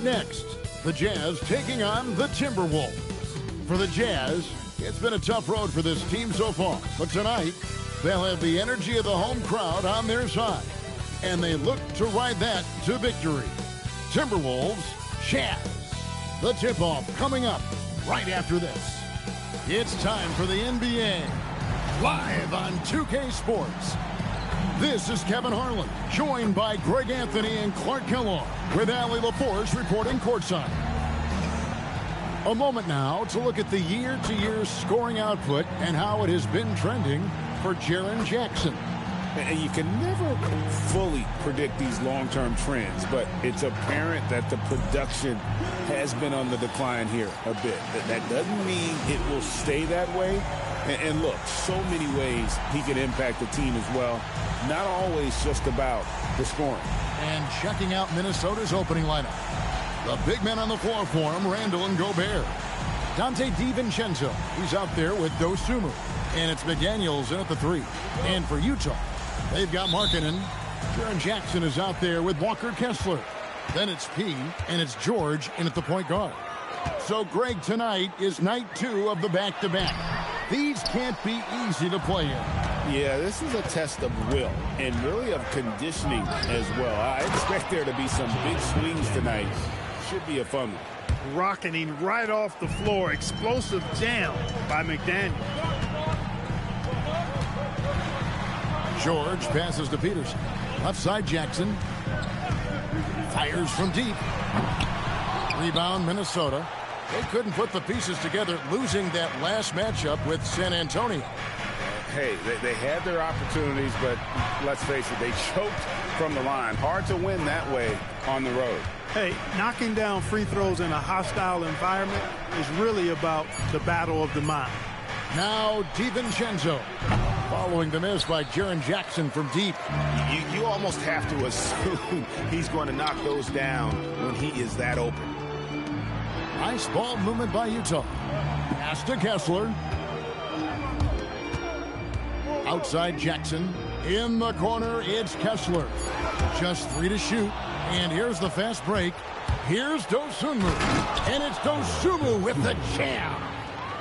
Next, the Jazz taking on the Timberwolves. For the Jazz, it's been a tough road for this team so far, but tonight, they'll have the energy of the home crowd on their side, and they look to ride that to victory. Timberwolves, Jazz. The tip-off coming up right after this. It's time for the NBA, live on 2K Sports. This is Kevin Harlan, joined by Greg Anthony and Clark Kellogg, with Allie LaForce reporting courtside. A moment now to look at the year-to-year scoring output and how it has been trending for Jaren Jackson. And you can never fully predict these long-term trends, but it's apparent that the production has been on the decline here a bit. That doesn't mean it will stay that way. And look, so many ways he can impact the team as well. Not always just about the scoring. And checking out Minnesota's opening lineup. The big men on the floor for him, Randall and Gobert. Dante DiVincenzo, he's out there with Dosunmu. And it's McDaniels in at the 3. And for Utah, they've got Markkanen. Jaren Jackson is out there with Walker Kessler. Then it's P, and it's George in at the point guard. So, Greg, tonight is night 2 of the back-to-back. These can't be easy to play in. Yeah, this is a test of will and really of conditioning as well. I expect there to be some big swings tonight. Should be a fun one. Rocketing right off the floor. Explosive jam by McDaniel. George passes to Peterson. Left side, Jackson. Fires from deep. Rebound, Minnesota. They couldn't put the pieces together, losing that last matchup with San Antonio. Hey, they had their opportunities, but let's face it, they choked from the line. Hard to win that way on the road. Hey, knocking down free throws in a hostile environment is really about the battle of the mind. Now DiVincenzo, following the miss by Jaren Jackson from deep. You almost have to assume he's going to knock those down when he is that open. Nice ball movement by Utah. Pass to Kessler. Outside Jackson. In the corner, it's Kessler. Just 3 to shoot. And here's the fast break. Here's Dosunmu. And it's Dosunmu with the jam.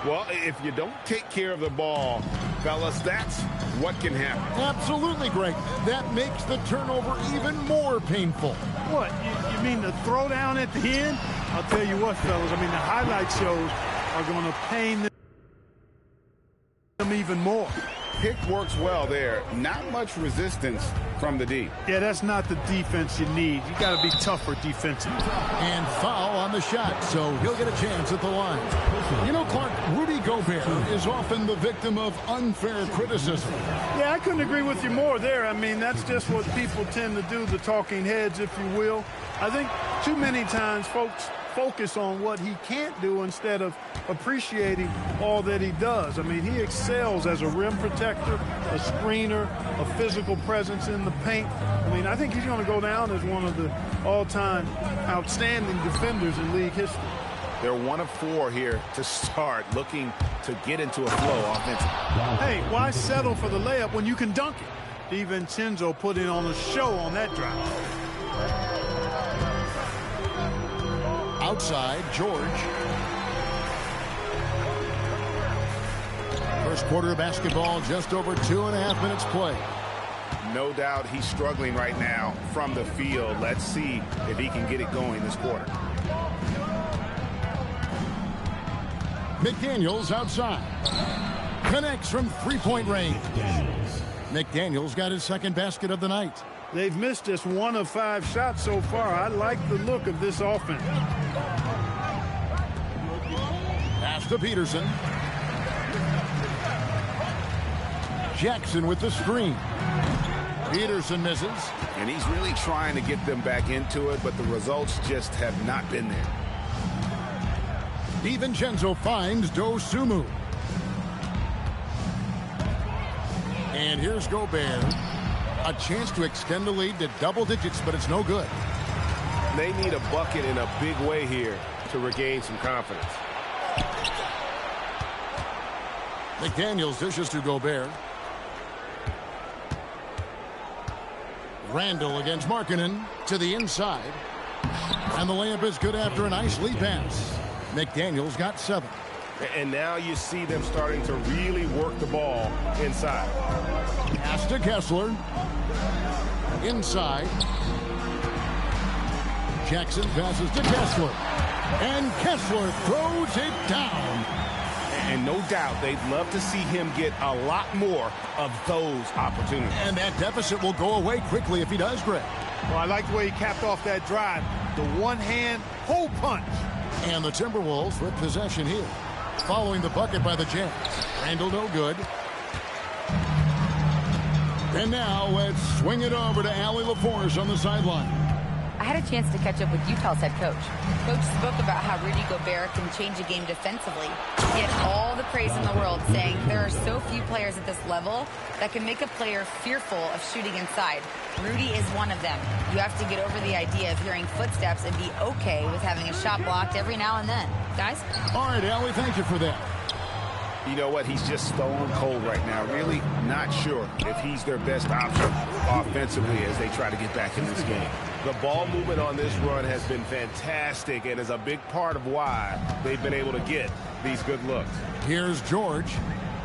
Well, if you don't take care of the ball, fellas, that's what can happen. Absolutely, Greg. That makes the turnover even more painful. What? You mean the throwdown at the end? I'll tell you what, fellas. I mean, the highlight shows are going to pain them even more. Pick works well there. Not much resistance from the D. Yeah, that's not the defense you need. You got to be tougher defensively. And foul on the shot, so he'll get a chance at the line. You know, Clark, Rudy Gobert is often the victim of unfair criticism. Yeah, I couldn't agree with you more there. I mean, that's just what people tend to do, the talking heads, if you will. I think too many times folks focus on what he can't do instead of appreciating all that he does. I mean, he excels as a rim protector, a screener, a physical presence in the paint. I mean, I think he's going to go down as one of the all-time outstanding defenders in league history. They're 1 of 4 here to start, looking to get into a flow offensively. Hey, why settle for the layup when you can dunk it? DiVincenzo put in on a show on that drive. Outside, George. First quarter of basketball, just over 2.5 minutes play. No doubt he's struggling right now from the field. Let's see if he can get it going this quarter. McDaniels outside. Connects from three-point range. McDaniels got his second basket of the night. They've missed just 1 of 5 shots so far. I like the look of this offense. Pass to Peterson. Jackson with the screen. Peterson misses. And he's really trying to get them back into it, but the results just have not been there. DiVincenzo finds Dosunmu. And here's Gobert. A chance to extend the lead to double digits, but it's no good. They need a bucket in a big way here to regain some confidence. McDaniels dishes to Gobert. Randall against Markkanen to the inside. And the layup is good after a nice lead pass. McDaniel's got 7. And now you see them starting to really work the ball inside. Pass to Kessler. Inside. Jackson passes to Kessler. And Kessler throws it down. And no doubt they'd love to see him get a lot more of those opportunities. And that deficit will go away quickly if he does, Greg. Well, I like the way he capped off that drive. The one-hand hole punch. And the Timberwolves with possession here. Following the bucket by the Jazz. Randall no good. And now let's swing it over to Allie LaForce on the sideline. I had a chance to catch up with Utah's head coach. Coach spoke about how Rudy Gobert can change a game defensively. He had all the praise in the world, saying there are so few players at this level that can make a player fearful of shooting inside. Rudy is one of them. You have to get over the idea of hearing footsteps and be okay with having a shot blocked every now and then. Guys? All right, Allie, thank you for that. You know what? He's just stone cold right now. Really not sure if he's their best option offensively as they try to get back in this game. The ball movement on this run has been fantastic and is a big part of why they've been able to get these good looks. Here's George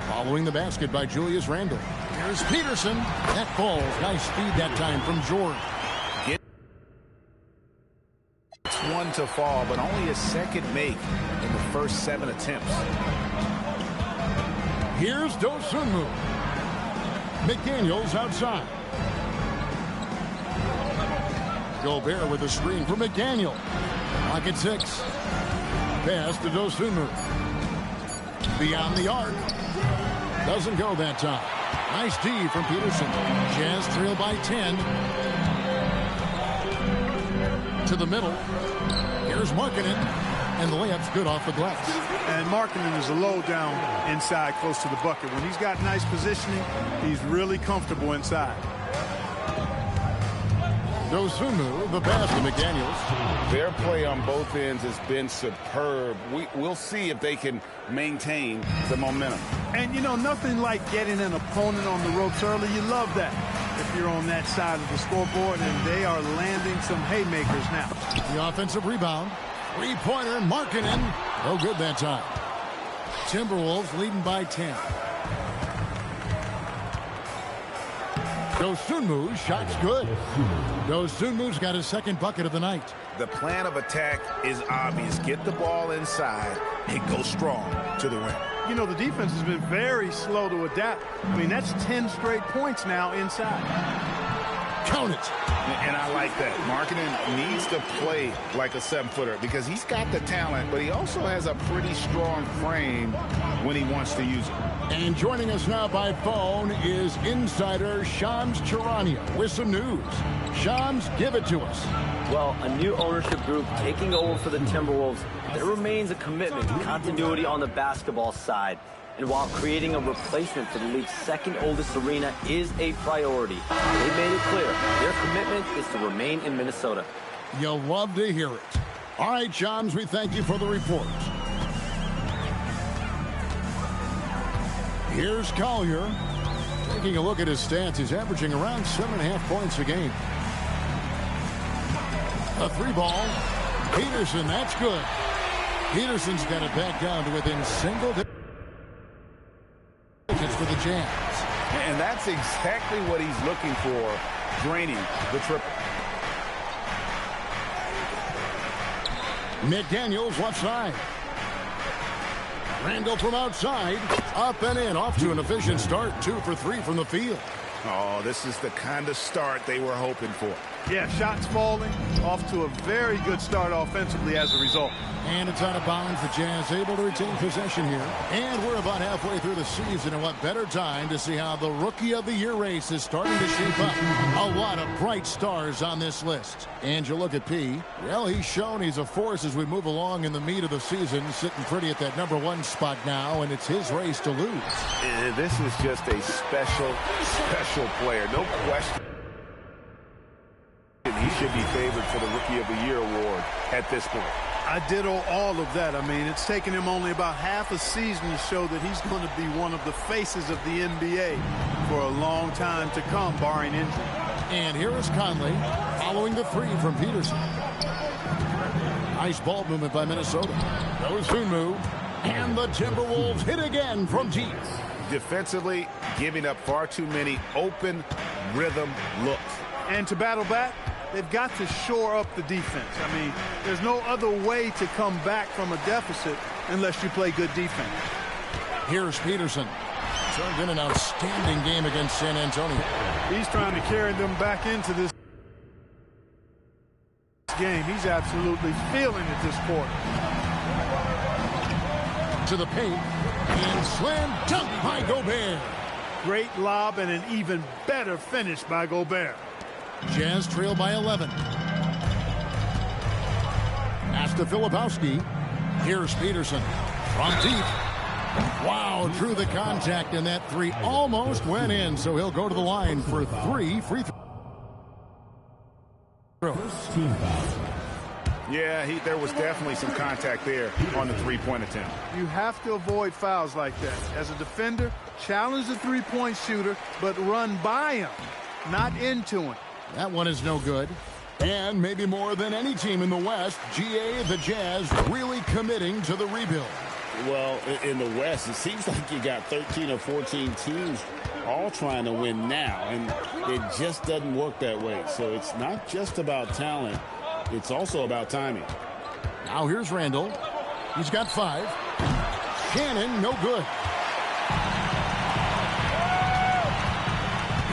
following the basket by Julius Randle. Here's Peterson. That falls. Nice speed that time from George. It's one to fall, but only a second make in the first 7 attempts. Here's Dosunmu. McDaniel's outside. Gobert with a screen for McDaniel. Lock at 6. Pass to Dosunmu. Beyond the arc. Doesn't go that time. Nice D from Peterson. Jazz trail by 10. To the middle. Here's Markkanen. And the layup's good off the glass. And Markkanen is a low down inside close to the bucket. When he's got nice positioning, he's really comfortable inside. Dosunmu, the pass to McDaniels. Their play on both ends has been superb. We'll see if they can maintain the momentum. And, you know, nothing like getting an opponent on the ropes early. You love that if you're on that side of the scoreboard, and they are landing some haymakers now. The offensive rebound. Three-pointer, Markkanen. No good that time. Timberwolves leading by 10. Dosunmu's shot's good. Dosunmu's got his second bucket of the night. The plan of attack is obvious. Get the ball inside and go strong to the rim. You know, the defense has been very slow to adapt. I mean, that's 10 straight points now inside. Count it. And I like that. Markkanen needs to play like a 7-footer because he's got the talent, but he also has a pretty strong frame when he wants to use it. And joining us now by phone is insider Shams Charania with some news. Shams, give it to us. Well, a new ownership group taking over for the Timberwolves. There remains a commitment to continuity on the basketball side. And while creating a replacement for the league's second oldest arena is a priority, they made it clear their commitment is to remain in Minnesota. You'll love to hear it. All right, Shams, we thank you for the report. Here's Collier. Taking a look at his stats, he's averaging around 7.5 points a game. A 3-ball. Peterson, that's good. Peterson's got it back down to within single digits for the Jazz. And that's exactly what he's looking for, draining the triple. McDaniel's left side. Randall from outside. Up and in. Off to an efficient start. 2 for 3 from the field. Oh, this is the kind of start they were hoping for. Yeah, shots falling. Off to a very good start offensively as a result. And it's out of bounds. The Jazz able to retain possession here. And we're about halfway through the season. And what better time to see how the Rookie of the Year race is starting to shape up. A lot of bright stars on this list. And you look at P. Well, he's shown he's a force as we move along in the meat of the season. Sitting pretty at that #1 spot now. And it's his race to lose. This is just a special player. No question. He should be favored for the Rookie of the Year award at this point. I ditto all of that. I mean, it's taken him only about half a season to show that he's going to be one of the faces of the NBA for a long time to come, barring injury. And here is Conley following the 3 from Peterson. Nice ball movement by Minnesota. Dosunmu. And the Timberwolves hit again from deep. Defensively, giving up far too many open rhythm looks. And to battle back, they've got to shore up the defense. I mean, there's no other way to come back from a deficit unless you play good defense. Here's Peterson. Turned in an outstanding game against San Antonio. He's trying to carry them back into this game. He's absolutely feeling it this quarter. To the paint. And slam dunk by Gobert. Great lob and an even better finish by Gobert. Jazz trail by 11. Pass to Filipowski. Here's Peterson. From deep. Wow, drew the contact, and that three almost went in, so he'll go to the line for 3 free throws. Yeah, there was definitely some contact there on the three-point attempt. You have to avoid fouls like that. As a defender, challenge the three-point shooter, but run by him, not into him. That one is no good. And maybe more than any team in the West, GA, the Jazz, really committing to the rebuild. Well, in the West, it seems like you got 13 or 14 teams all trying to win now, and it just doesn't work that way. So it's not just about talent. It's also about timing. Now here's Randall. He's got 5. Shannon, no good.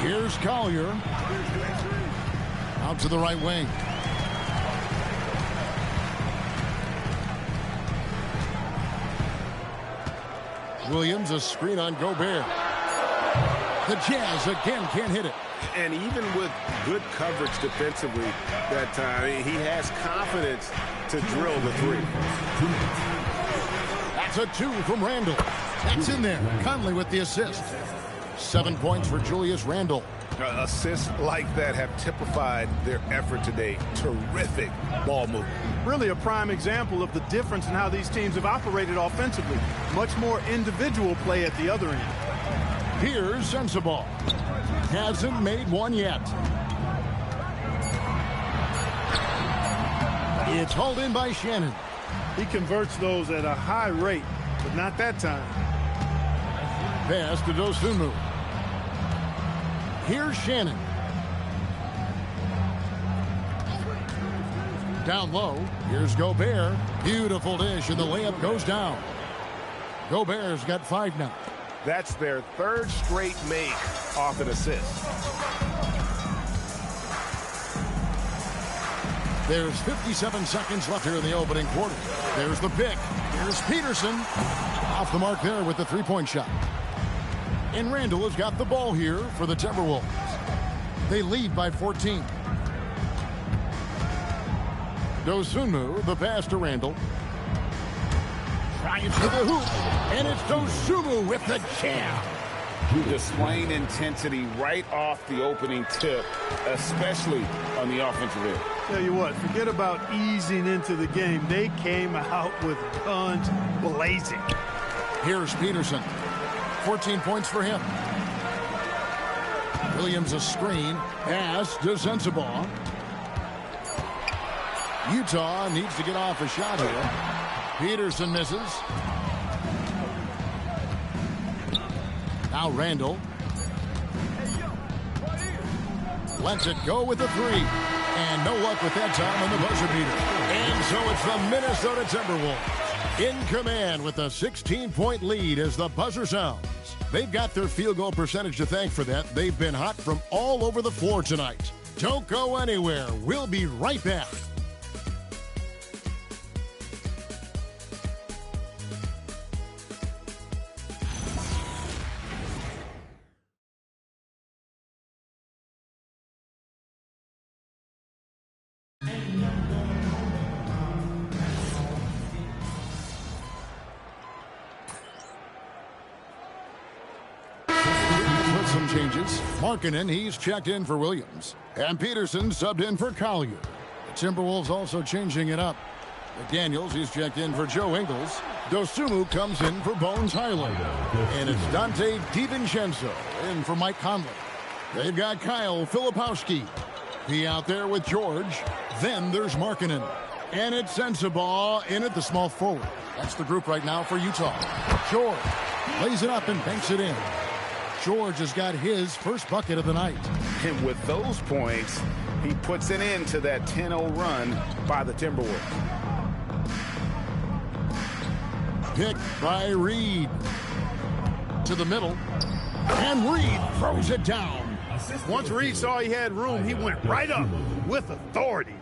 Here's Collier. Out to the right wing. Williams, a screen on Gobert. The Jazz again can't hit it. And even with good coverage defensively that time, he has confidence to drill the three. That's a 2 from Randall. That's in there. Conley with the assist. 7 points for Julius Randle. Assists like that have typified their effort today. Terrific ball movement. Really a prime example of the difference in how these teams have operated offensively. Much more individual play at the other end. Here's Sensabaugh. Hasn't made one yet. It's hauled in by Shannon. He converts those at a high rate, but not that time. Pass to Dosunmu. Here's Shannon. Down low. Here's Gobert. Beautiful dish, and the layup goes down. Gobert's got 5 now. That's their 3rd straight make off an assist. There's 57 seconds left here in the opening quarter. There's the pick. Here's Peterson. Off the mark there with the 3-point shot. And Randall has got the ball here for the Timberwolves. They lead by 14. Dosunmu, the pass to Randall. Trying to the hoop. And it's Dosunmu with the jam. Displaying intensity right off the opening tip, especially on the offensive end. Tell you what, forget about easing into the game. They came out with guns blazing. Here's Peterson. 14 points for him. Williams a screen. Pass to Sensabaugh. Utah needs to get off a shot here. Peterson misses. Now Randall. Lets it go with the 3. And no luck with that time on the buzzer beater. And so it's the Minnesota Timberwolves in command with a 16-point lead as the buzzer sounds. They've got their field goal percentage to thank for that. They've been hot from all over the floor tonight. Don't go anywhere. We'll be right back. Some changes. Markkanen, he's checked in for Williams. And Peterson subbed in for Collier. The Timberwolves also changing it up. McDaniels, he's checked in for Joe Ingles. Dosunmu comes in for Bones Highland. And it's Dante DiVincenzo in for Mike Conley. They've got Kyle Filipowski. He out there with George. Then there's Markkanen. And it sends a ball in at the small forward. That's the group right now for Utah. George lays it up and banks it in. George has got his first bucket of the night. And with those points, he puts an end to that 10-0 run by the Timberwolves. Pick by Reed. To the middle. And Reed throws it down. Once Reed saw he had room, he went right up with authority.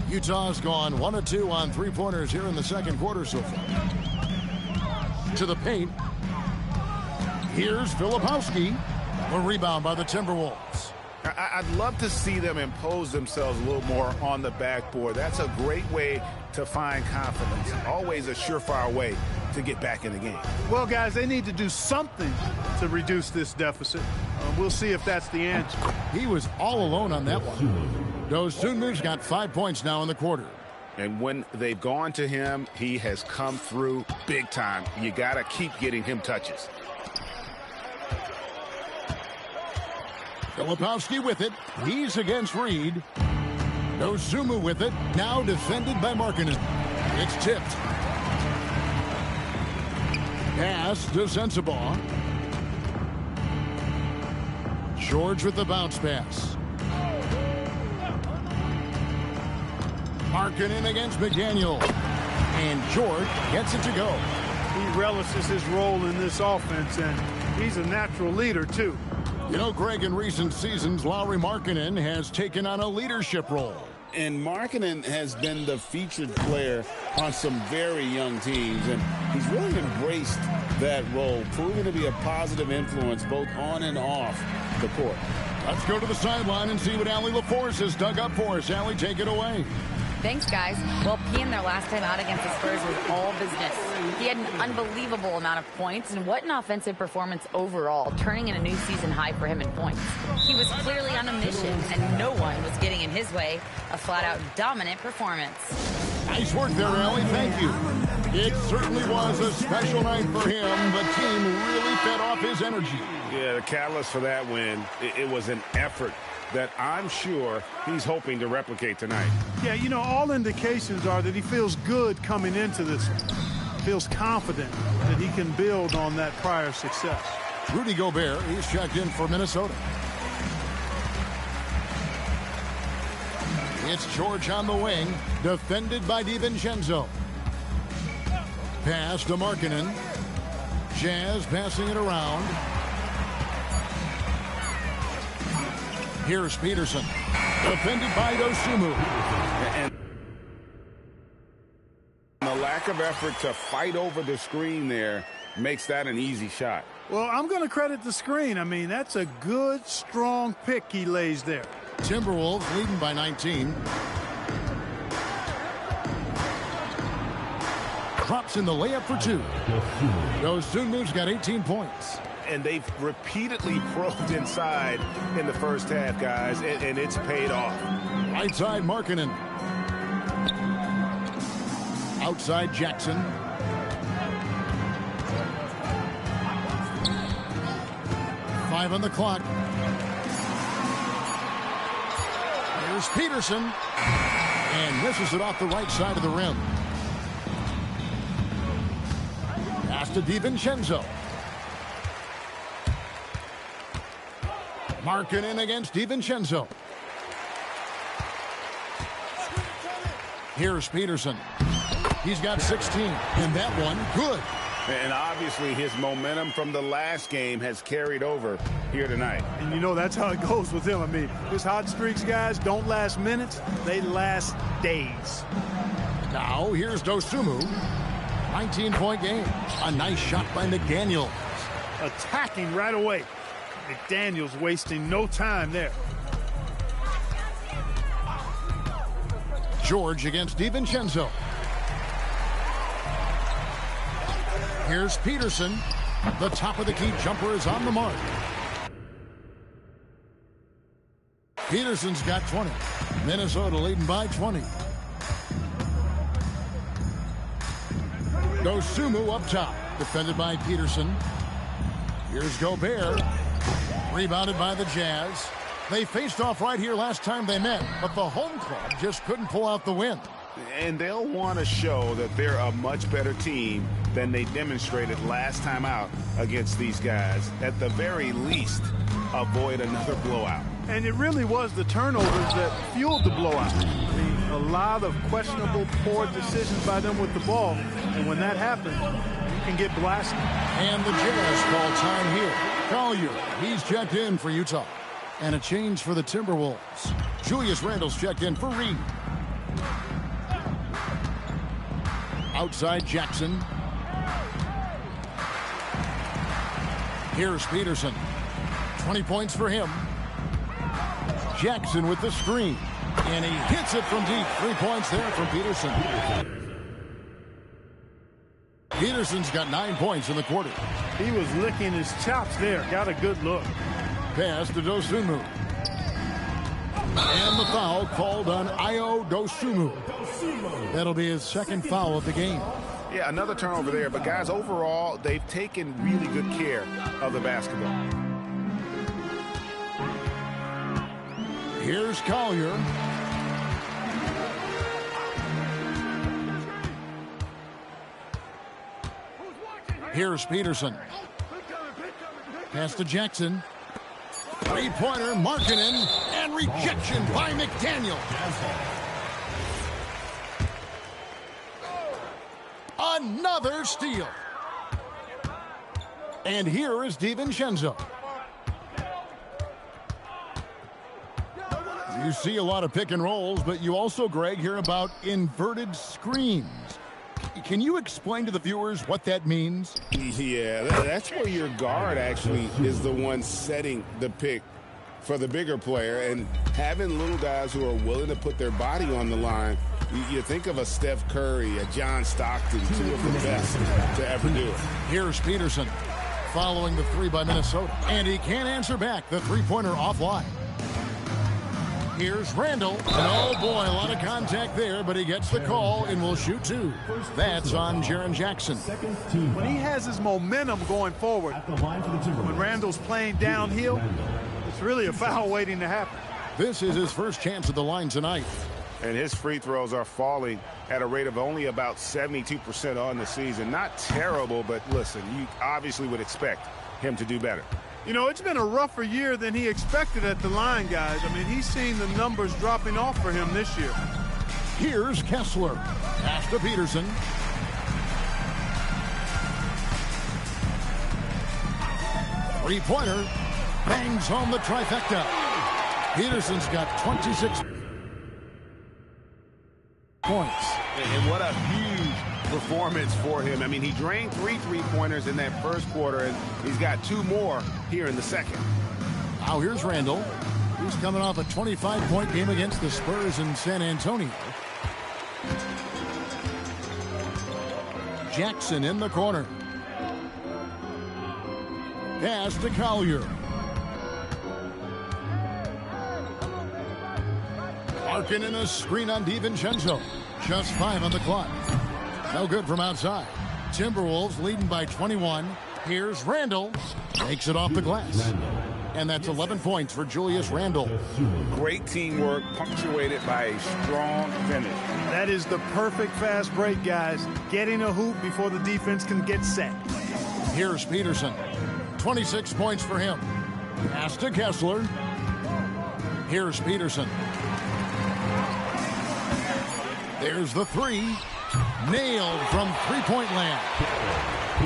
Utah's gone 1 of 2 on three-pointers here in the second quarter so far. To the paint. Here's Filipowski. A rebound by the Timberwolves. I'd love to see them impose themselves a little more on the backboard. That's a great way to find confidence. Always a surefire way to get back in the game. Well, guys, they need to do something to reduce this deficit. We'll see if that's the answer. He was all alone on that one. Those Sooners got 5 points now in the quarter. And when they've gone to him, he has come through big time. You got to keep getting him touches. Filipowski with it. He's against Reed. Dosunmu with it. Now defended by Markkanen. It's tipped. Pass to Sensabaugh. George with the bounce pass. Markkanen against McDaniel. And George gets it to go. He relishes his role in this offense, and he's a natural leader, too. You know, Greg, in recent seasons, Lauri Markkanen has taken on a leadership role. And Markkanen has been the featured player on some very young teams, and he's really embraced that role, proving to be a positive influence both on and off the court. Let's go to the sideline and see what Allie LaForce has dug up for us. Allie, take it away. Thanks, guys. Well, P in their last time out against the Spurs was all business. He had an unbelievable amount of points, and what an offensive performance overall, turning in a new season high for him in points. He was clearly on a mission, and no one was getting in his way. A flat-out dominant performance. Nice work there, Allie. Thank you. It certainly was a special night for him. The team really fed off his energy. Yeah, the catalyst for that win, it was an effort that I'm sure he's hoping to replicate tonight. Yeah, you know, all indications are that he feels good coming into this one. Feels confident that he can build on that prior success. Rudy Gobert, he's checked in for Minnesota. It's George on the wing, defended by DiVincenzo. Pass to Markkanen. Jazz passing it around. Here's Peterson, defended by Dosunmu. And the lack of effort to fight over the screen there makes that an easy shot. Well, I'm going to credit the screen. I mean, that's a good, strong pick he lays there. Timberwolves leading by 19. Drops in the layup for 2. Dosunmu's got 18 points. And they've repeatedly probed inside in the first half, guys, and it's paid off. Right side, Markkanen. Outside, Jackson. Five on the clock. Here's Peterson. And misses it off the right side of the rim. Pass to DiVincenzo. Markkanen against DiVincenzo. Here's Peterson. He's got 16, and that one good. And obviously his momentum from the last game has carried over here tonight. And you know that's how it goes with him. I mean, his hot streaks, guys, don't last minutes. They last days. Now here's Dosunmu. 19-point game. A nice shot by McDaniel. Attacking right away. McDaniel's wasting no time there. George against DiVincenzo. Here's Peterson. The top of the key jumper is on the mark. Peterson's got 20. Minnesota leading by 20. Dosunmu up top. Defended by Peterson. Here's Gobert. Rebounded by the Jazz. They faced off right here last time they met, but the home club just couldn't pull out the win. And they'll want to show that they're a much better team than they demonstrated last time out against these guys. At the very least, avoid another blowout. And it really was the turnovers that fueled the blowout. I mean, a lot of questionable, poor decisions by them with the ball. And when that happens, you can get blasted. And the Jazz call time here. Collier, he's checked in for Utah. And a change for the Timberwolves. Julius Randle's checked in for Reed. Outside Jackson. Here's Peterson. 20 points for him. Jackson with the screen. And he hits it from deep. 3 points there from Peterson. Peterson's got 9 points in the quarter. He was licking his chops there. Got a good look. Pass to Dosunmu. And the foul called on Ayo Dosunmu. That'll be his second foul of the game. Yeah, another turnover there. But, guys, overall, they've taken really good care of the basketball. Here's Collier. Here's Peterson. Pass to Jackson. Three-pointer, Markkanen, and rejection by McDaniel. Another steal. And here is DiVincenzo. You see a lot of pick and rolls, but you also, Greg, hear about inverted screens. Can you explain to the viewers what that means? Yeah, that's where your guard actually is the one setting the pick for the bigger player, and having little guys who are willing to put their body on the line. You think of a Steph Curry, a John Stockton, two of the best to ever do it. Here's Peterson following the three by Minnesota, and he can't answer back. The three-pointer offline. Here's Randle. And oh, boy, a lot of contact there, but he gets the call and will shoot two. That's on Jaren Jackson. When he has his momentum going forward, when Randle's playing downhill, it's really a foul waiting to happen. This is his first chance at the line tonight. And his free throws are falling at a rate of only about 72% on the season. Not terrible, but listen, you obviously would expect him to do better. You know, it's been a rougher year than he expected at the line, guys. I mean, he's seen the numbers dropping off for him this year. Here's Kessler. Pass to Peterson. Three-pointer. Bangs home the trifecta. Peterson's got 26 points. And what a huge performance for him. I mean, he drained three three-pointers in that first quarter, and he's got two more here in the second. Now here's Randle. He's coming off a 25-point game against the Spurs in San Antonio. Jackson in the corner. Pass to Collier. Markkanen in a screen on DiVincenzo. Just 5 on the clock. No good from outside. Timberwolves leading by 21. Here's Randle. Makes it off the glass. And that's 11 points for Julius Randle. Great teamwork punctuated by a strong finish. That is the perfect fast break, guys. Getting a hoop before the defense can get set. Here's Peterson. 26 points for him. Pass to Kessler. Here's Peterson. There's the three. Nailed from three-point land.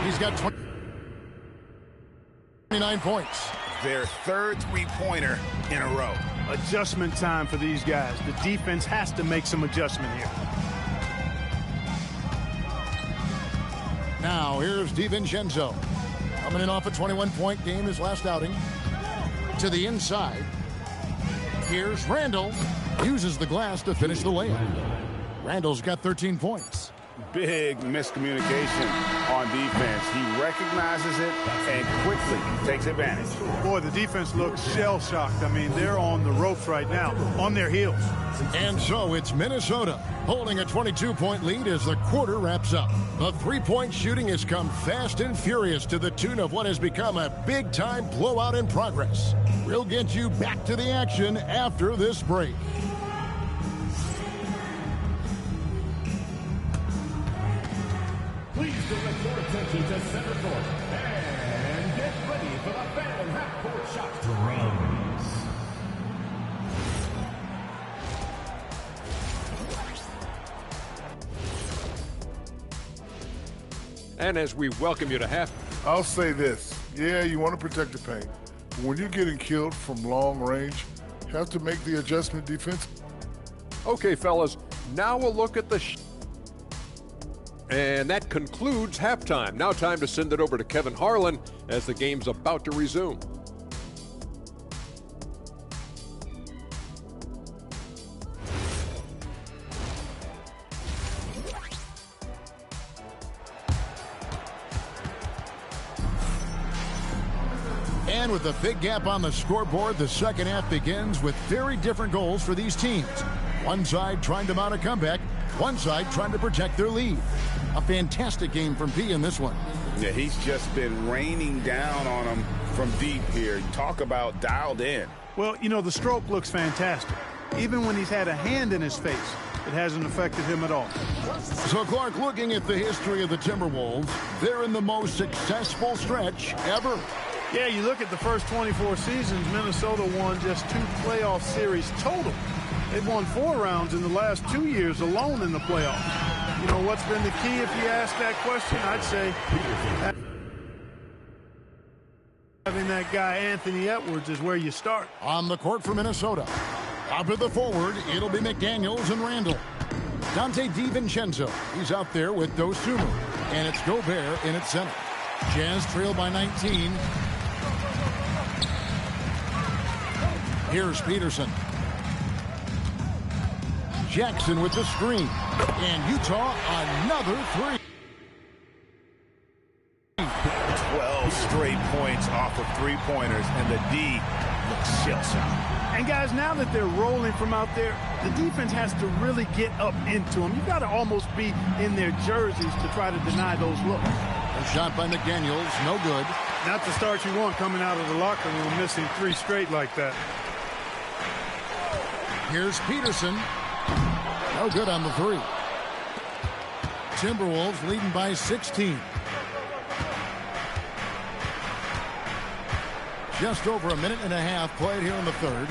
He's got 29 points. Their third three-pointer in a row. Adjustment time for these guys. The defense has to make some adjustment here. Now here's DiVincenzo. Coming in off a 21-point game his last outing. To the inside. Here's Randle. Uses the glass to finish the layup. Randle's got 13 points. Big miscommunication on defense. He recognizes it and quickly takes advantage. Boy, the defense looks shell-shocked. I mean, they're on the ropes right now, on their heels. And so it's Minnesota holding a 22-point lead as the quarter wraps up. The three-point shooting has come fast and furious to the tune of what has become a big-time blowout in progress. We'll get you back to the action after this break. Please direct your attention to center court and get ready for the Phantom half-court shot. Drums. And as we welcome you to half. I'll say this. Yeah, you want to protect the paint. But when you're getting killed from long range, you have to make the adjustment defensively. Okay, fellas, now we'll look at the and that concludes halftime. Now time to send it over to Kevin Harlan as the game's about to resume. And with a big gap on the scoreboard, the second half begins with very different goals for these teams. One side trying to mount a comeback, one side trying to protect their lead. A fantastic game from P in this one. Yeah, he's just been raining down on them from deep here. Talk about dialed in. Well, you know, the stroke looks fantastic. Even when he's had a hand in his face, it hasn't affected him at all. So, Clark, looking at the history of the Timberwolves, they're in the most successful stretch ever. Yeah, you look at the first 24 seasons, Minnesota won just 2 playoff series total. They've won 4 rounds in the last 2 years alone in the playoffs. You know, what's been the key if you ask that question? I'd say having that guy Anthony Edwards is where you start. On the court for Minnesota. Out to the forward, it'll be McDaniels and Randall. Dante DiVincenzo, he's out there with Dosunmu. And it's Gobert in its center. Jazz trail by 19. Here's Peterson. Jackson with the screen. And Utah, another 3. 12 straight points off of three-pointers, and the D looks shell-shocked. And, guys, now that they're rolling from out there, the defense has to really get up into them. You've got to almost be in their jerseys to try to deny those looks. A shot by McDaniels, no good. Not the start you want coming out of the locker room, missing 3 straight like that. Here's Peterson. No good on the 3. Timberwolves leading by 16. Just over a minute and a half played here in the third.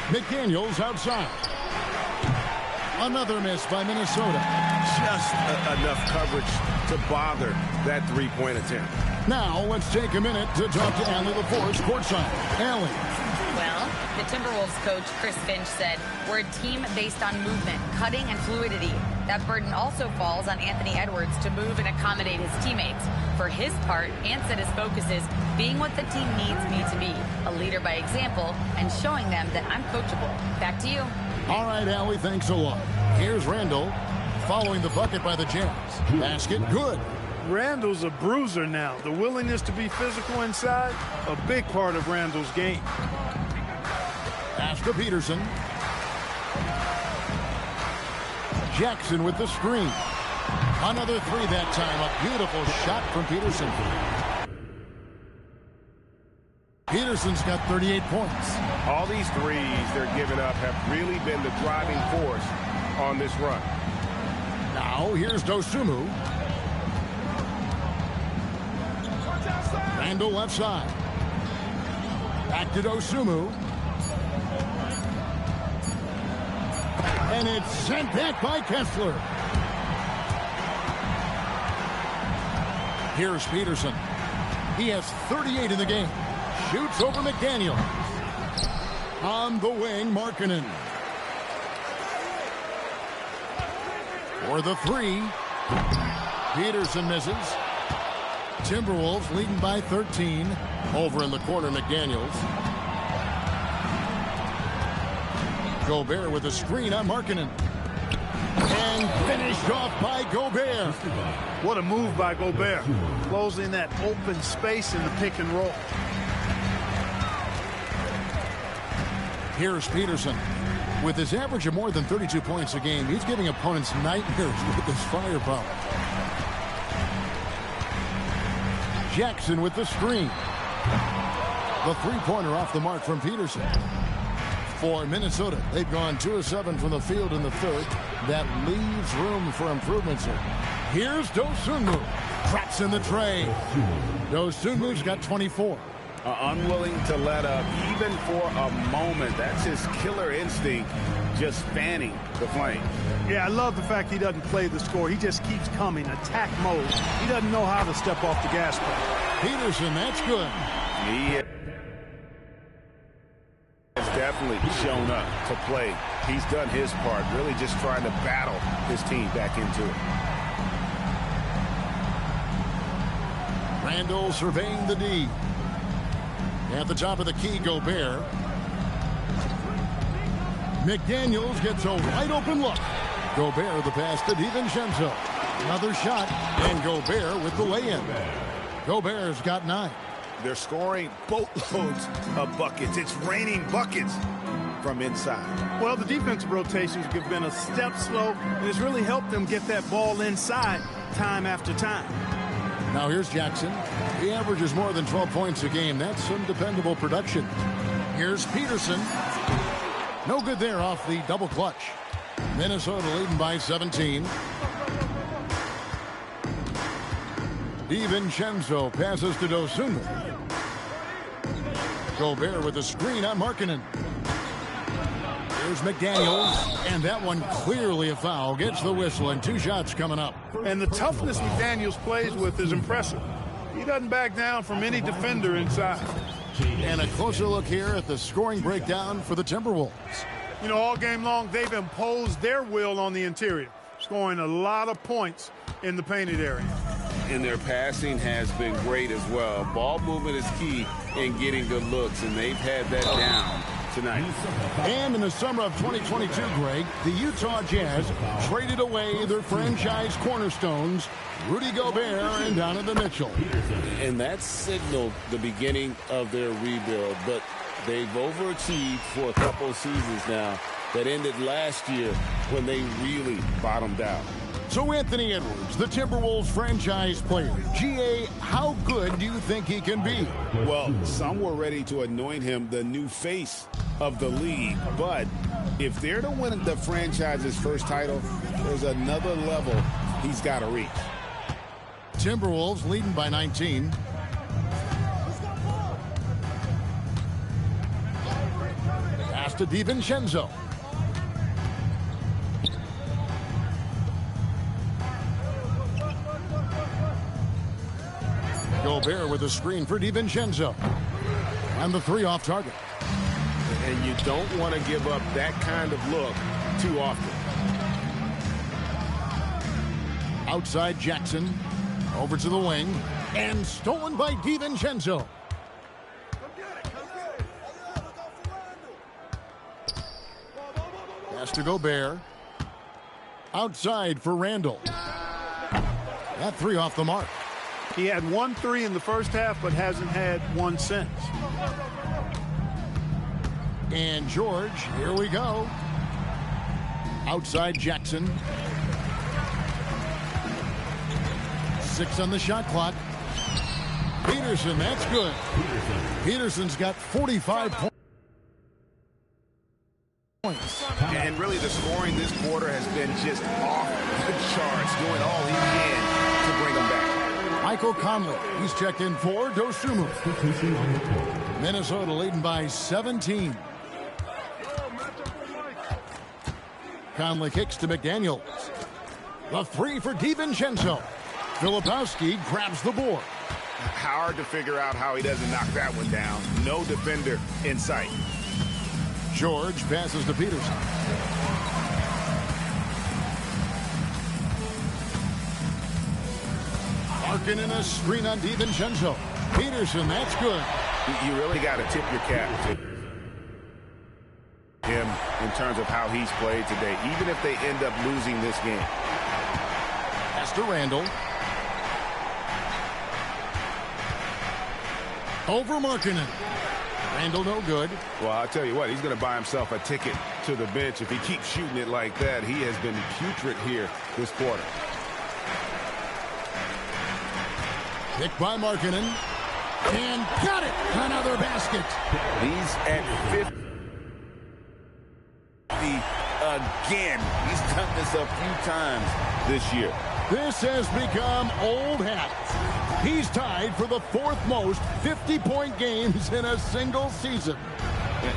McDaniels outside. Another miss by Minnesota. Just enough coverage to bother that three-point attempt. Now let's take a minute to talk to Allie LaForce courtside. Allie. Well, the Timberwolves coach, Chris Finch, said, we're a team based on movement, cutting, and fluidity. That burden also falls on Anthony Edwards to move and accommodate his teammates. For his part, Ant said his focus is being what the team needs me to be, a leader by example, and showing them that I'm coachable. Back to you. All right, Allie, thanks a lot. Here's Randall following the bucket by the Jazz. Basket, good. Randall's a bruiser now. The willingness to be physical inside, a big part of Randall's game. Pass to Peterson. Jackson with the screen. Another 3 that time. A beautiful shot from Peterson. Peterson's got 38 points. All these threes they're giving up have really been the driving force on this run. Now here's Dosunmu. Randall left side. Back to Dosunmu. And it's sent back by Kessler. Here's Peterson. He has 38 in the game. Shoots over McDaniel. On the wing, Markkanen. For the 3. Peterson misses. Timberwolves leading by 13. Over in the corner, McDaniels. Gobert with a screen on Markkanen. And finished off by Gobert. What a move by Gobert. Closing that open space in the pick and roll. Here's Peterson. With his average of more than 32 points a game, he's giving opponents nightmares with his firepower. Jackson with the screen. The three-pointer off the mark from Peterson. For Minnesota, they've gone 2 of 7 from the field in the third. That leaves room for improvements here. Here's Dosunmu. Traps in the tray. Dosunmu's got 24. Unwilling to let up even for a moment. That's his killer instinct, just fanning the flame. Yeah, I love the fact he doesn't play the score. He just keeps coming, attack mode. He doesn't know how to step off the gas pedal. Peterson, that's good. He has definitely shown up to play. He's done his part, really just trying to battle his team back into it. Randall surveying the D. At the top of the key, Gobert. McDaniels gets a wide open look. Gobert the pass to DiVincenzo. Another shot, and Gobert with the lay-in. Gobert's got 9. They're scoring boatloads of buckets. It's raining buckets from inside. Well, the defensive rotations have been a step slow, and it's really helped them get that ball inside time after time. Now here's Jackson. He averages more than 12 points a game. That's some dependable production. Here's Peterson. No good there off the double clutch. Minnesota leading by 17. DiVincenzo passes to Dosunmu. Gobert with a screen on Markkanen. Here's McDaniels, and that one clearly a foul. Gets the whistle, and 2 shots coming up. And the toughness McDaniels plays with is impressive. He doesn't back down from any defender inside. And a closer look here at the scoring breakdown for the Timberwolves. You know, all game long, they've imposed their will on the interior, scoring a lot of points in the painted area. And their passing has been great as well. Ball movement is key in getting good looks, and they've had that down tonight. And in the summer of 2022, Greg, the Utah Jazz traded away their franchise cornerstones, Rudy Gobert and Donovan Mitchell. And that signaled the beginning of their rebuild, but they've overachieved for a couple of seasons now that ended last year when they really bottomed out. So Anthony Edwards, the Timberwolves franchise player. GA, how good do you think he can be? Well, some were ready to anoint him the new face of the league, but if they're to win the franchise's first title, there's another level he's got to reach. Timberwolves leading by 19. Pass to DiVincenzo. Gobert with a screen for DiVincenzo. And the 3 off target. And you don't want to give up that kind of look too often. Outside Jackson. Over to the wing. And stolen by DiVincenzo. Pass to Gobert. Outside for Randall. That 3 off the mark. He had 1 3 in the first half, but hasn't had one since. And George, here we go. Outside Jackson. 6 on the shot clock. Peterson, that's good. Peterson's got 45 points. And really the scoring this quarter has been just off the charts, doing all he can to bring them back. Michael Conley, he's checked in for Dosunmu. Minnesota leading by 17. Conley kicks to McDaniels. The 3 for DiVincenzo. Filipowski grabs the board. Hard to figure out how he doesn't knock that one down. No defender in sight. George passes to Peterson. Markkanen a screen on DiVincenzo. Peterson, that's good. You really got to tip your cap to him in terms of how he's played today, even if they end up losing this game. Pass to Randall. Over Markkanen. Randall no good. Well, I'll tell you what, he's going to buy himself a ticket to the bench. If he keeps shooting it like that, he has been putrid here this quarter. Picked by Markkanen. And got it! Another basket. He's at 50 again. He's done this a few times this year. This has become old hat. He's tied for the 4th most 50-point games in a single season.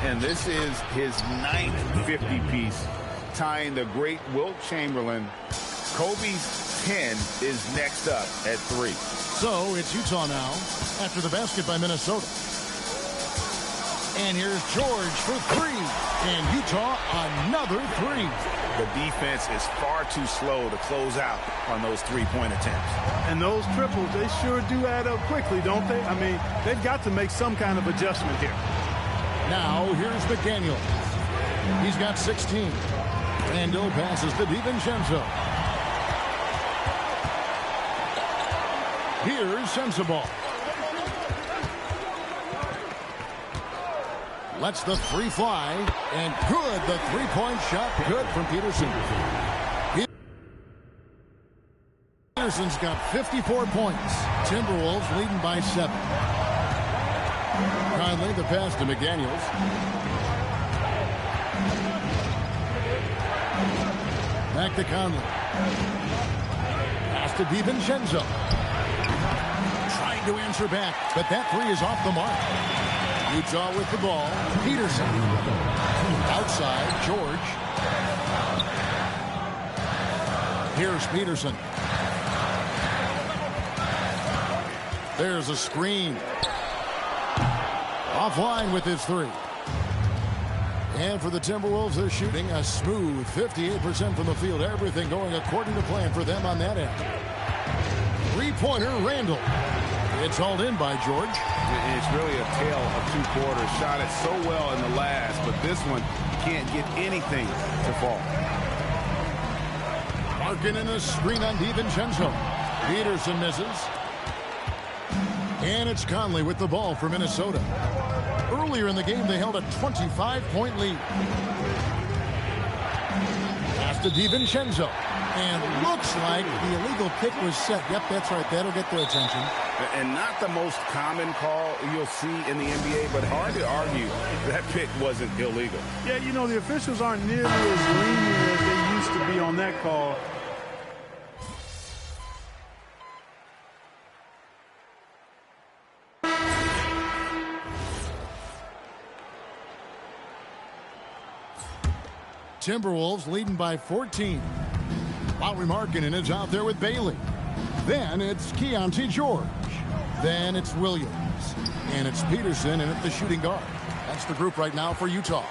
And this is his 9th 50-piece, tying the great Wilt Chamberlain. Kobe's 10 is next up at 3. So it's Utah now after the basket by Minnesota. And here's George for 3. And Utah another 3. The defense is far too slow to close out on those three-point attempts. And those triples, they sure do add up quickly, don't they? I mean, they've got to make some kind of adjustment here. Now here's McDaniel. He's got 16. Randall passes to DiVincenzo. Here's Sensabaugh. Lets the 3 fly, and good. The 3-point shot, good from Peterson. Peterson's got 54 points. Timberwolves leading by 7. Conley, the pass to McDaniels. Back to Conley. Pass to DiVincenzo. Trying to answer back, but that 3 is off the mark. Utah with the ball. Peterson. Outside, George. Here's Peterson. There's a screen. Offline with his 3. And for the Timberwolves, they're shooting a smooth 58% from the field. Everything going according to plan for them on that end. 3-pointer, Randall. It's hauled in by George. It's really a tale of 2 quarters. Shot it so well in the last, but this one can't get anything to fall. Markkanen a screen on DiVincenzo. Peterson misses. And it's Conley with the ball for Minnesota. Earlier in the game, they held a 25-point lead. Pass to DiVincenzo. And looks like the illegal pick was set. Yep, that's right. That'll get their attention. And not the most common call you'll see in the NBA, but hard to argue that pick wasn't illegal. Yeah, you know, the officials aren't nearly as lenient as they used to be on that call. Timberwolves leading by 14. Lauri Markkanen is out there with Bailey. Then it's Keontae George. Then it's Williams. And it's Peterson and at the shooting guard. That's the group right now for Utah.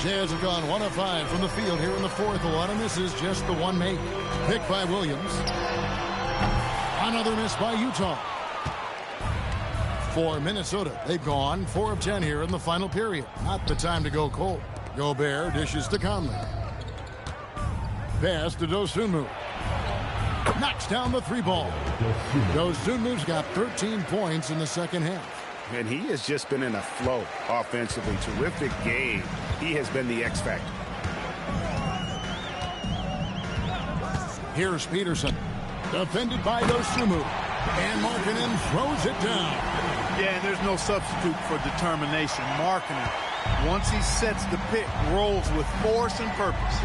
Jazz have gone 1 of 5 from the field here in the 4th one, and this is just the 1 make. Picked by Williams. Another miss by Utah. For Minnesota, they've gone 4 of 10 here in the final period. Not the time to go cold. Gobert dishes to Conley. Pass to Dosunmu. Knocks down the 3 ball. Dosunmu's got 13 points in the second half. And he has just been in a flow offensively. Terrific game. He has been the X factor. Here's Peterson. Defended by Dosunmu. And Markkanen throws it down. Yeah, and there's no substitute for determination. Markkanen, once he sets the pick, rolls with force and purpose.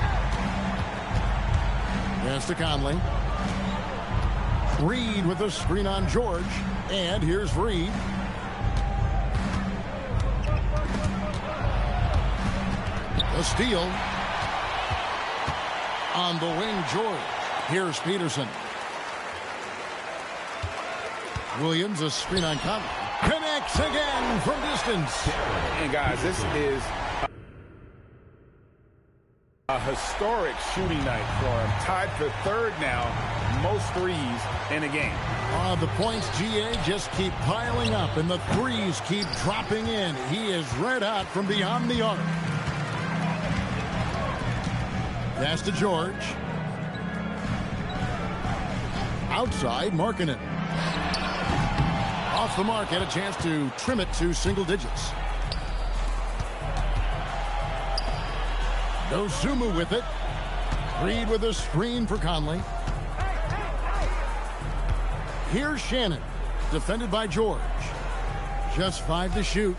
Pass to Conley. Reed with a screen on George. And here's Reed. A steal. On the wing, George. Here's Peterson. Williams, a screen on Conley. Connects again from distance. And guys, this is a historic shooting night for him. Tied for 3rd now, most threes in a game. The points, GA, just keep piling up, and the threes keep dropping in. He is red hot from beyond the arc. Pass to George. Outside, marking it. Off the mark, had a chance to trim it to single digits. Dosunmu with it. Reed with a screen for Conley. Here's Shannon, defended by George. Just 5 to shoot.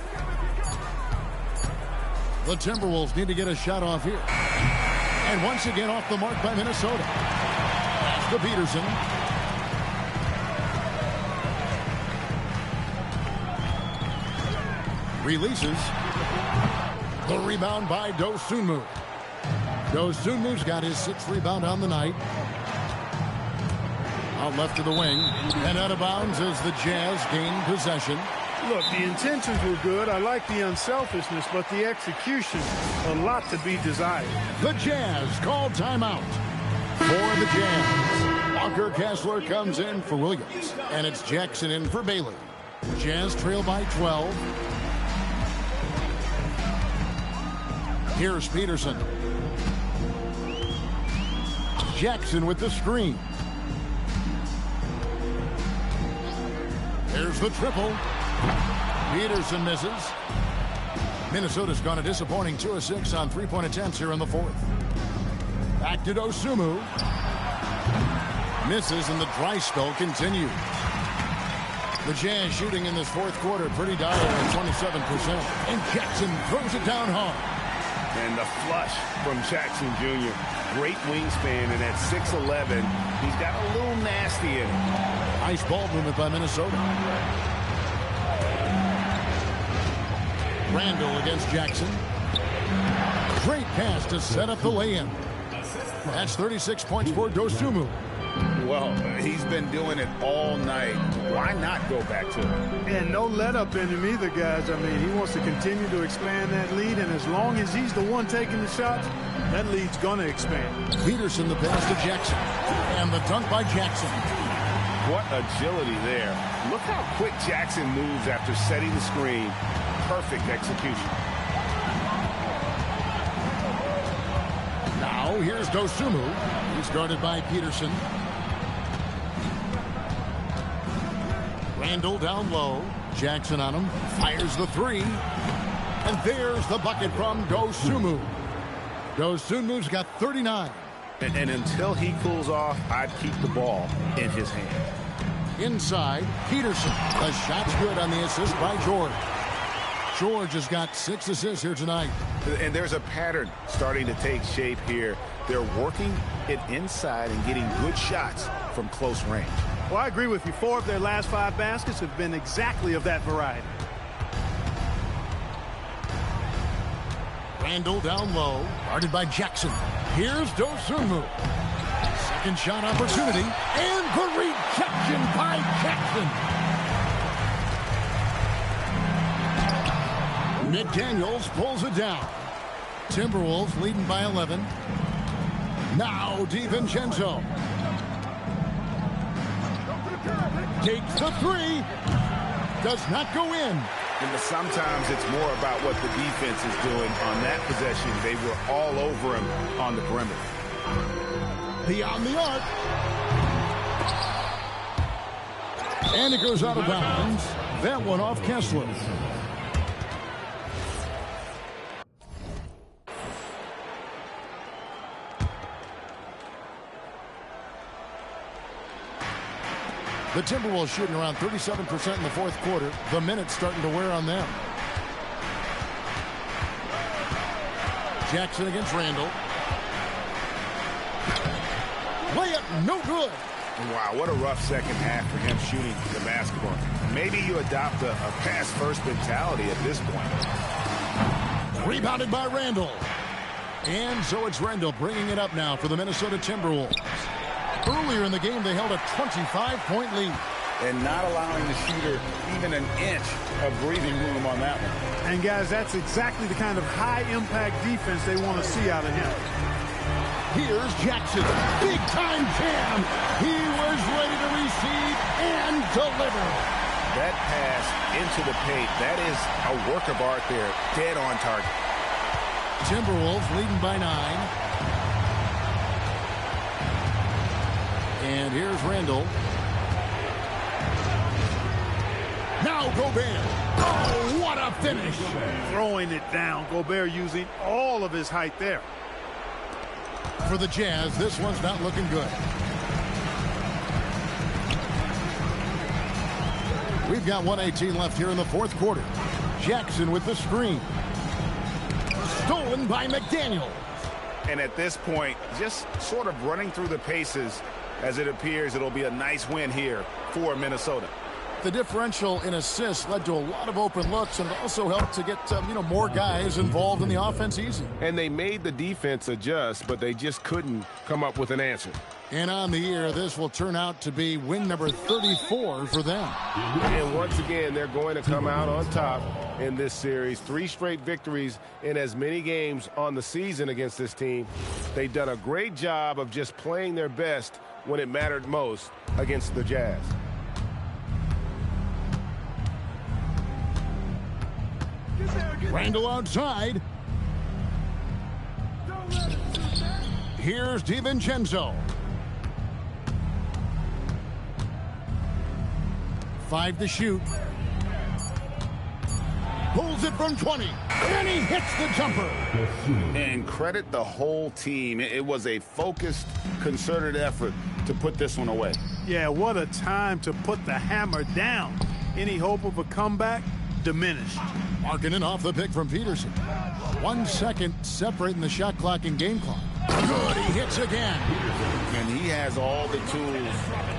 The Timberwolves need to get a shot off here. And once again off the mark by Minnesota. To Peterson. Releases. The rebound by Dosunmu. Dosunmu's got his 6th rebound on the night. Out left to the wing. And out of bounds as the Jazz gain possession. Look, the intentions were good. I like the unselfishness, but the execution, a lot to be desired. The Jazz call timeout for the Jazz. Walker Kessler comes in for Williams, and it's Jackson in for Bailey. Jazz trail by 12. Here's Peterson. Jackson with the screen. There's the triple. Peterson misses. Minnesota's gone a disappointing 2 of 6 on 3-point attempts here in the 4th. Back to Dosunmu. Misses, and the dry spell continues. The Jazz shooting in this 4th quarter pretty dire at 27%. And Jackson throws it down hard. And the flush from Jackson Jr. Great wingspan, and at 6'11", he's got a little nasty in him. Nice ball movement by Minnesota. Randall against Jackson. Great pass to set up the lay-in. That's 36 points for Dosunmu. Well, he's been doing it all night. Why not go back to it? And no let-up in him either, guys. I mean, he wants to continue to expand that lead, and as long as he's the one taking the shots, that lead's going to expand. Peterson, the pass to Jackson. And the dunk by Jackson. What agility there. Look how quick Jackson moves after setting the screen. Perfect execution. Now, here's Dosunmu. He's guarded by Peterson. Randall down low. Jackson on him. Fires the 3. And there's the bucket from Dosunmu. Dosunmu's got 39. And until he cools off, I'd keep the ball in his hand. Inside, Peterson. The shot's good on the assist by George. George has got 6 assists here tonight. And there's a pattern starting to take shape here. They're working it inside and getting good shots from close range. Well, I agree with you. 4 of their last 5 baskets have been exactly of that variety. Randall down low, guarded by Jackson. Here's Dosunmu. Second shot opportunity, and the rejection by Jackson. McDaniels pulls it down. Timberwolves leading by 11. Now DiVincenzo. Takes the 3. Does not go in. And sometimes it's more about what the defense is doing on that possession. They were all over him on the perimeter. Beyond the arc. And it goes out of bounds. That one off Kessler. The Timberwolves shooting around 37% in the 4th quarter. The minutes starting to wear on them. Jackson against Randall. Layup, no good. Wow, what a rough second half for him shooting the basketball. Maybe you adopt a pass-first mentality at this point. Rebounded by Randall. And so it's Randall bringing it up now for the Minnesota Timberwolves. Earlier in the game, they held a 25-point lead. And not allowing the shooter even an inch of breathing room on that one. And, guys, that's exactly the kind of high-impact defense they want to see out of him. Here's Jackson. Big-time jam. He was ready to receive and deliver. That pass into the paint, that is a work of art there. Dead on target. Timberwolves leading by 9. And here's Randall. Now Gobert. Oh, what a finish. Throwing it down. Gobert using all of his height there. For the Jazz, this one's not looking good. We've got 1:18 left here in the fourth quarter. Jackson with the screen. Stolen by McDaniel. And at this point, just sort of running through the paces as it appears it'll be a nice win here for Minnesota. The differential in assists led to a lot of open looks, and it also helped to get more guys involved in the offense easy. And they made the defense adjust, but they just couldn't come up with an answer. And on the year, this will turn out to be win number 34 for them. And once again, they're going to come out on top in this series. 3 straight victories in as many games on the season against this team. They've done a great job of just playing their best when it mattered most against the Jazz. Randall outside. Here's DiVincenzo. 5 to shoot. Pulls it from 20. And he hits the jumper. And credit the whole team. It was a focused, concerted effort to put this one away. Yeah, what a time to put the hammer down. Any hope of a comeback? Diminished. Markkanen off the pick from Peterson. 1 second separating the shot clock and game clock. Good, he hits again. And he has all the tools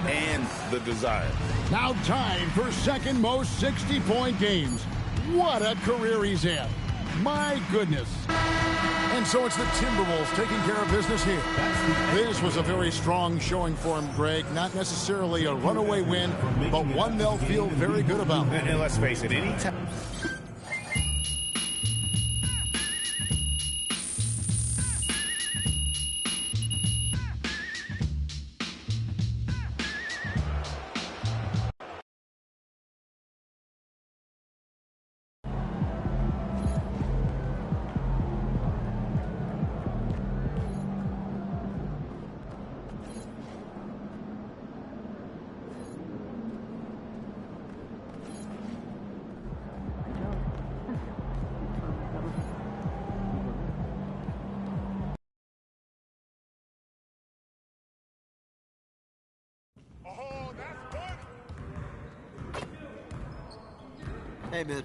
and the desire. Now tied for second most 60-point games. What a career he's had. My goodness. And so it's the Timberwolves taking care of business here. This was a very strong showing for him, Greg. Not necessarily a runaway win, but one they'll feel very good about. And let's face it, any time. Hey, man.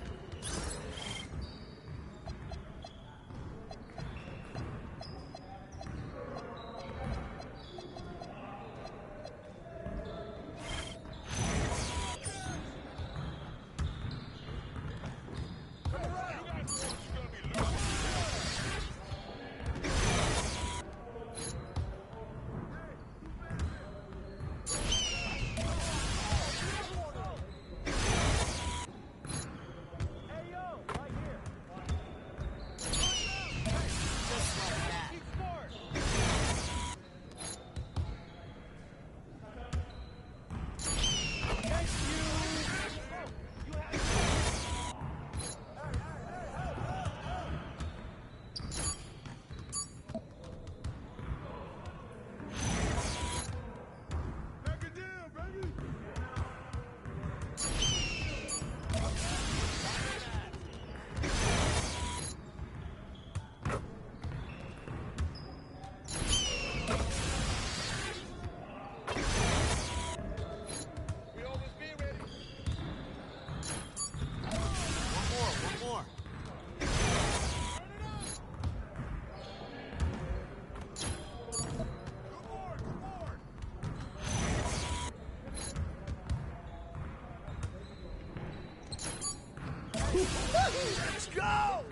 Let's go!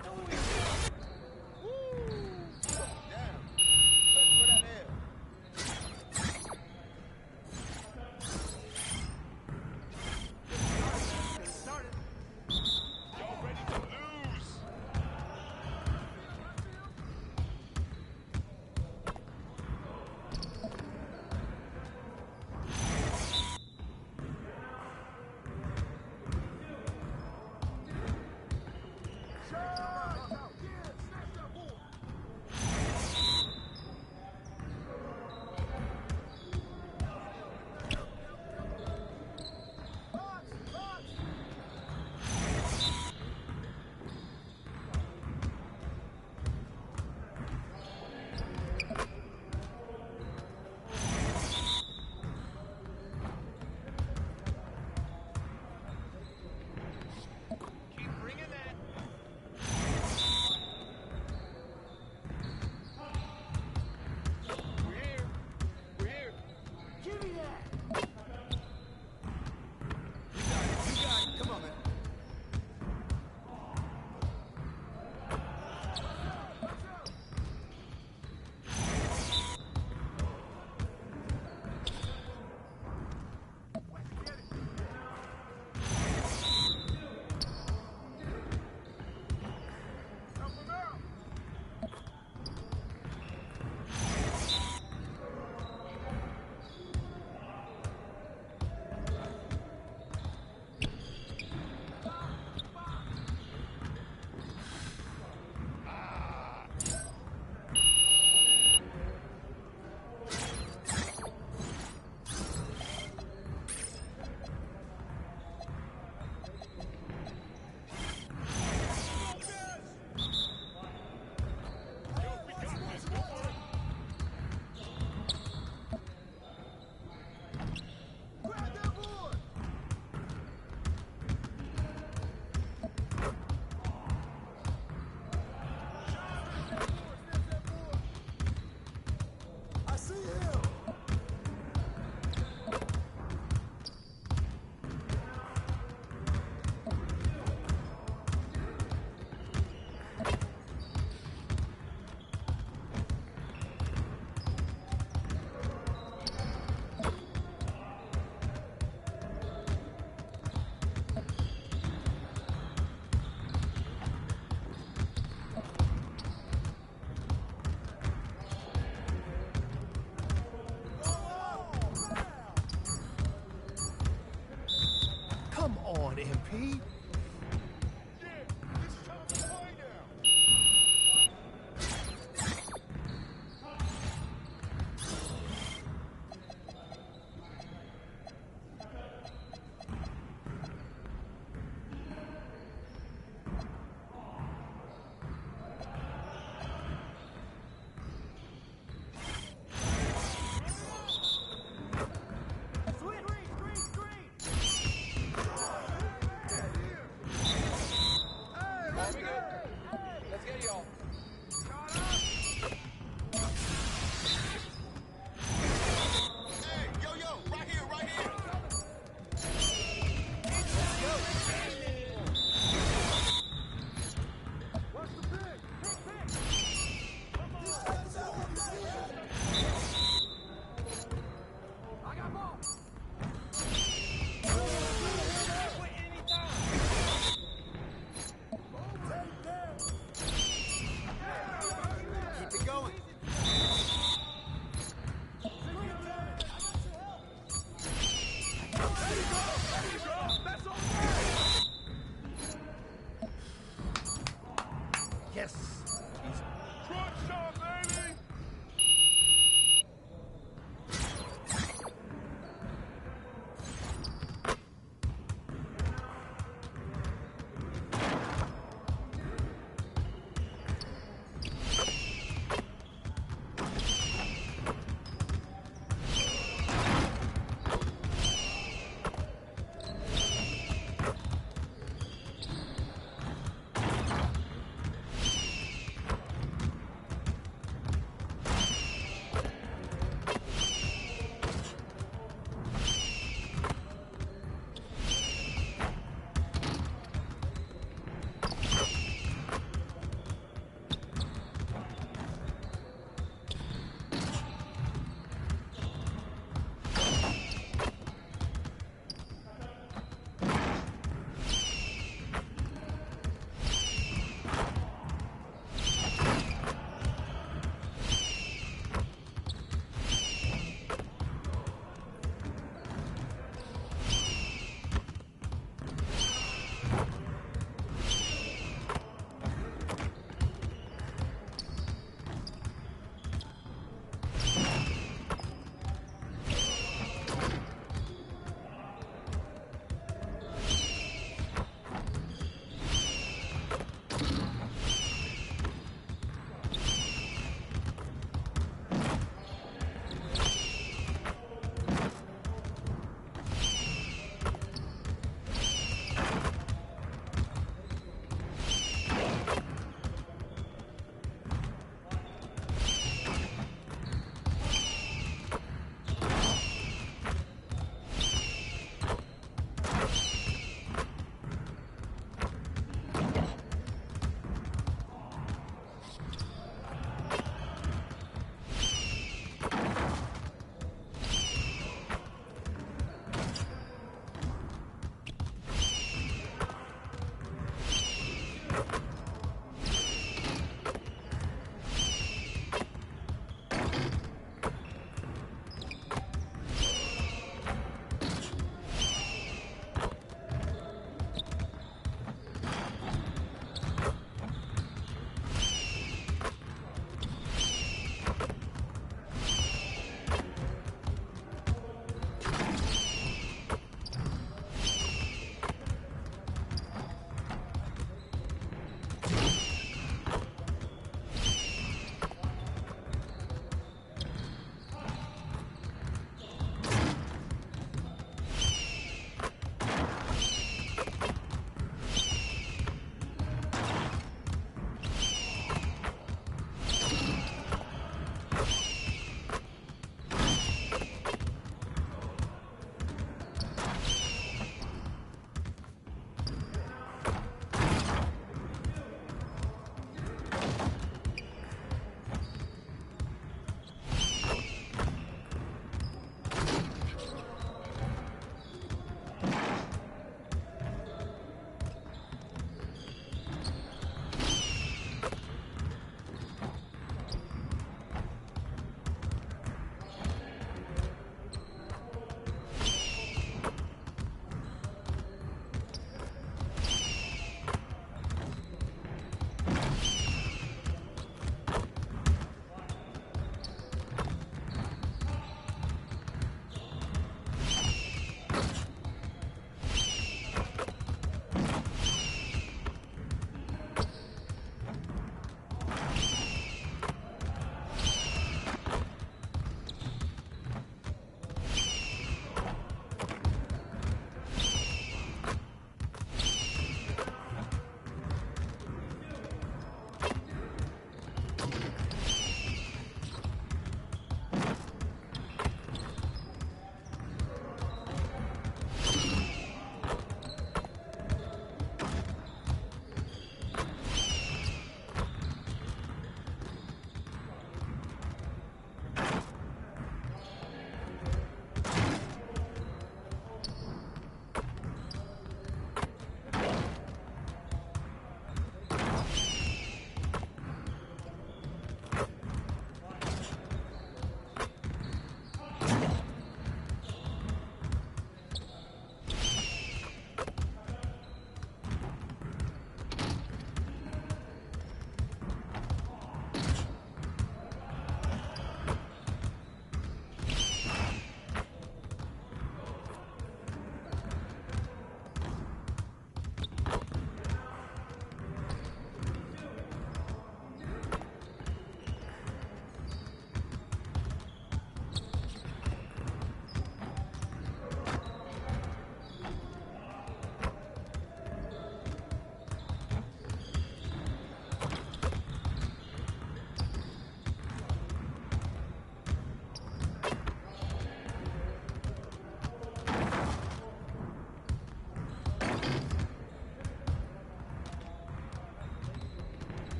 on, MP.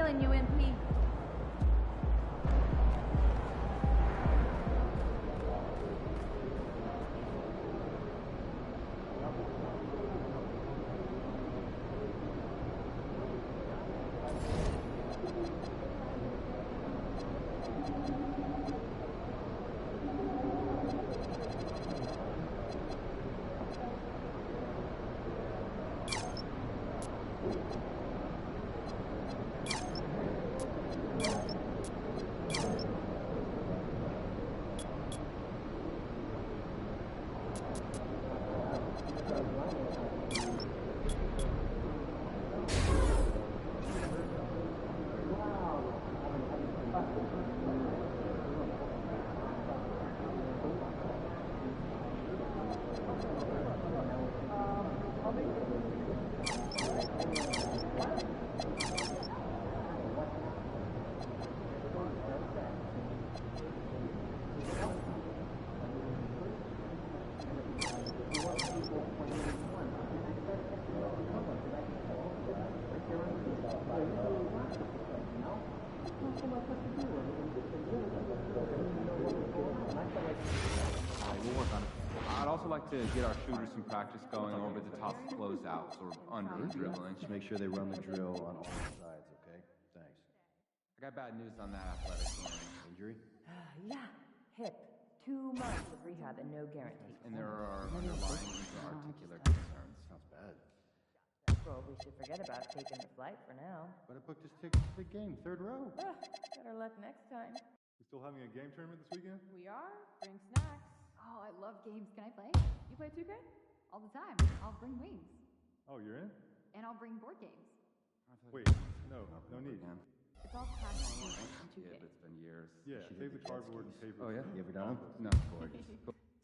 feeling you, MP. To get our shooters some practice going over the top closeouts or under dribbling. Just make sure they run the drill on all sides, okay? Thanks. I got bad news on that athletic plan. Injury? Yeah, hip. 2 months of rehab and no guarantee. And there are underlying intra-articular concerns. Sounds bad. Well, we should forget about taking the flight for now. But I booked his tickets to the game, 3rd row. Better luck next time. We still having a game tournament this weekend? We are. Bring snacks. Oh, I love games. Can I play? You play 2K? All the time. I'll bring wings. Oh, you're in? And I'll bring board games. Wait, no need. It's all past in 2K. Yeah, but it's been years. Yeah, save the cardboard and paper. Oh, yeah? You ever done? No.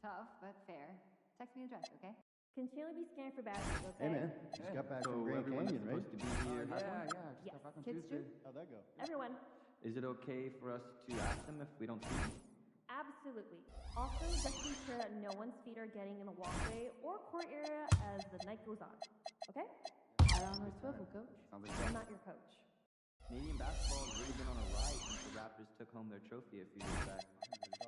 Tough, but fair. Text me the address, okay? Can Sheila be scanned for basketball, okay? Hey, man. Just got back from Grand Canyon, right? Supposed to be here. Yes. Just got back on Kids Tuesday. too? How'd that go? Everyone. Is it okay for us to ask them if we don't see them? Absolutely. Also, just be sure that no one's feet are getting in the walkway or court area as the night goes on. Okay? Right on our swivel, coach. Sounds like I'm not your coach. Canadian basketball has really been on a rise since the Raptors took home their trophy a few years back.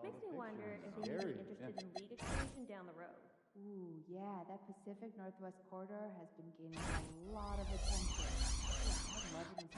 Makes me wonder if they may be interested in league expansion down the road. Ooh, yeah, that Pacific Northwest corridor has been gaining a lot of attention. I'd love it in